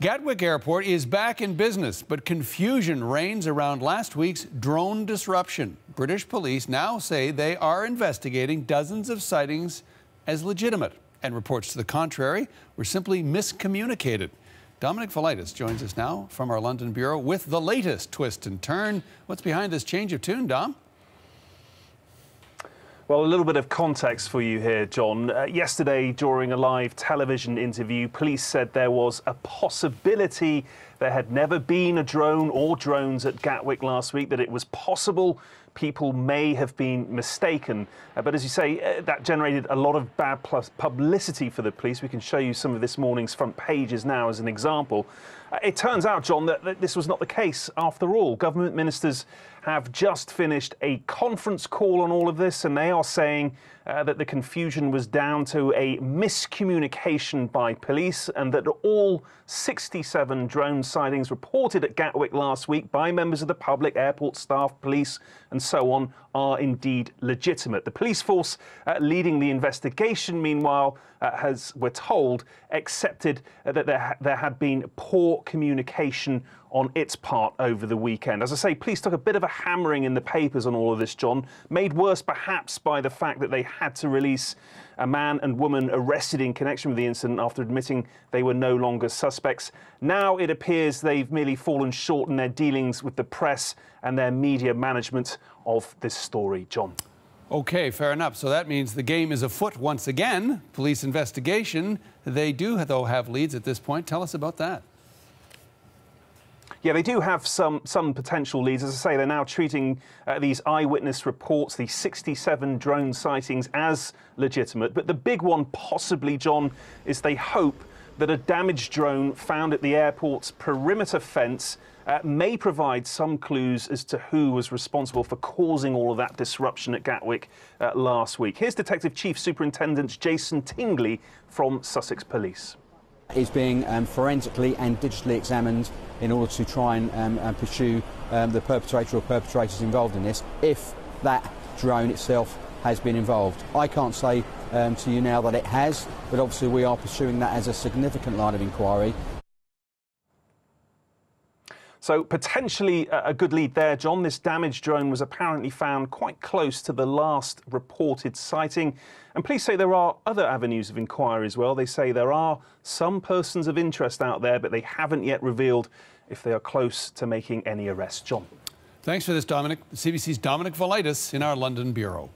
Gatwick Airport is back in business, but confusion reigns around last week's drone disruption. British police now say they are investigating dozens of sightings as legitimate, and reports to the contrary were simply miscommunicated. Dominic Velitis joins us now from our London bureau with the latest twist and turn. What's behind this change of tune, Dom? Well, a little bit of context for you here, John. Yesterday, during a live television interview, police said there was a possibility there had never been a drone or drones at Gatwick last week, that it was possible people may have been mistaken. But as you say, that generated a lot of bad publicity for the police. We can show you some of this morning's front pages now as an example. It turns out, John, that this was not the case after all. Government ministers have just finished a conference call on all of this, and they are saying that the confusion was down to a miscommunication by police, and that all 67 drone sightings reported at Gatwick last week by members of the public, airport staff, police and so on are indeed legitimate. The police force leading the investigation, meanwhile, has, we're told, accepted that there had been poor communication on its part over the weekend. As I say, police took a bit of a hammering in the papers on all of this, John, made worse perhaps by the fact that they had to release a man and woman arrested in connection with the incident after admitting they were no longer suspects. Now it appears they've merely fallen short in their dealings with the press and their media management of this story, John. Okay, fair enough. So that means the game is afoot once again. Police investigation. They do, though, have leads at this point. Tell us about that. Yeah, they do have some potential leads. As I say, they're now treating these eyewitness reports, these 67 drone sightings, as legitimate. But the big one, possibly, John, is they hope that a damaged drone found at the airport's perimeter fence may provide some clues as to who was responsible for causing all of that disruption at Gatwick last week. Here's Detective Chief Superintendent Jason Tingley from Sussex Police. Is being forensically and digitally examined in order to try and pursue the perpetrator or perpetrators involved in this, if that drone itself has been involved. I can't say to you now that it has, but obviously we are pursuing that as a significant line of inquiry. So potentially a good lead there, John. This damaged drone was apparently found quite close to the last reported sighting. And police say there are other avenues of inquiry as well. They say there are some persons of interest out there, but they haven't yet revealed if they are close to making any arrests. John. Thanks for this, Dominic. CBC's Dominic Velitis in our London bureau.